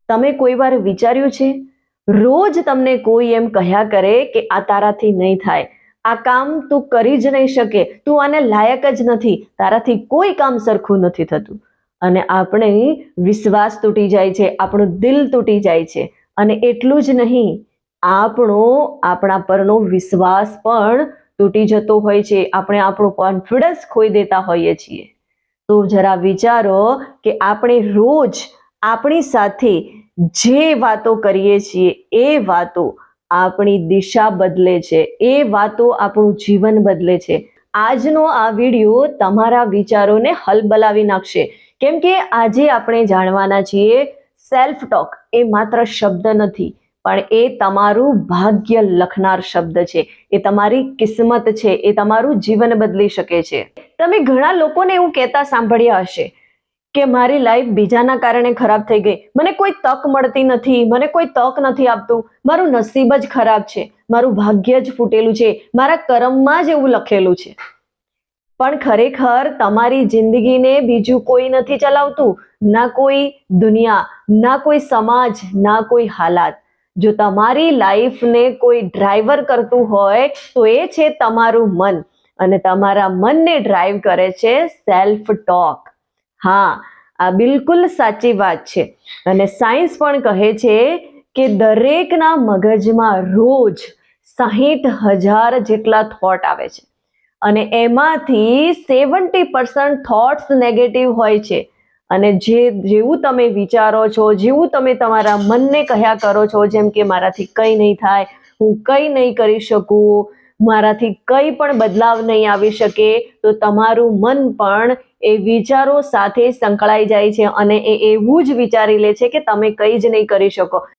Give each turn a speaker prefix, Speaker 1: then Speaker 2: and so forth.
Speaker 1: તમે કોઈ વાર વિચાર્યું છે? રોજ તમને કોઈ એમ કહ્યા કરે કે આ તારાથી નહીં થાય, આ કામ તું કરી જ નહીં શકે, તું આને લાયક જ નથી, તારાથી કોઈ કામ સરખું નથી થતું. અને આપણે વિશ્વાસ તૂટી જાય છે, આપણું દિલ તૂટી જાય છે. અને એટલું જ નહીં, આપણા પરનો વિશ્વાસ પણ તૂટી જતો હોય છે. આપણે આપણો કોન્ફિડન્સ ખોઈ દેતા હોઈએ છીએ. તો જરા વિચારો કે આપણે રોજ આપણી સાથે જે વાતો કરીએ છીએ એ વાતો આપણી દિશા બદલે છે, એ વાતો આપણું જીવન બદલે છે. આજનો આ વિડીયો તમારા વિચારોને હલબલાવી નાખશે, કેમ કે આજે આપણે જાણવાના છીએ સેલ્ફ ટોક એ માત્ર શબ્દ નથી, પણ એ તમારું ભાગ્ય લખનાર શબ્દ છે, એ તમારી કિસ્મત છે, એ તમારું જીવન બદલી શકે છે. તમે ઘણા લોકોને એવું કહેતા સાંભળ્યા હશે કે મારી લાઈફ બીજાના કારણે ખરાબ થઈ ગઈ, મને કોઈ તક મળતી નથી, મને કોઈ તક નથી આપતું, મારું નસીબ જ ખરાબ છે, મારું ભાગ્ય જ ફૂટેલું છે, મારા કર્મમાં જ એવું લખેલું છે. પણ ખરેખર તમારી જિંદગીને બીજું કોઈ નથી ચલાવતું, ના કોઈ દુનિયા, ના કોઈ સમાજ, ના કોઈ હાલાત. જો તમારી લાઈફને કોઈ ડ્રાઈવર કરતું હોય તો એ છે તમારું મન, અને તમારા મનને ડ્રાઈવ કરે છે સેલ્ફ ટોક. હા, આ બિલકુલ સાચી વાત છે. અને સાયન્સ પણ કહે છે કે દરેકના મગજમાં રોજ 60,000 જેટલા થોટ આવે છે, અને એમાંથી 70% થોટ્સ નેગેટિવ હોય છે. અને જેવું તમે વિચારો છો, જેવું તમે તમારા મનને કહ્યા કરો છો, જેમ કે મારાથી કંઈ નહીં થાય, હું કંઈ નહીં કરી શકું, મારાથી કંઈ પણ બદલાવ નહીં આવી શકે, તો તમારું મન પણ એ વિચારો સાથે સંકળાઈ જાય છે અને એ એવું જ વિચારી લે છે કે તમે કંઈ જ નહીં કરી શકો.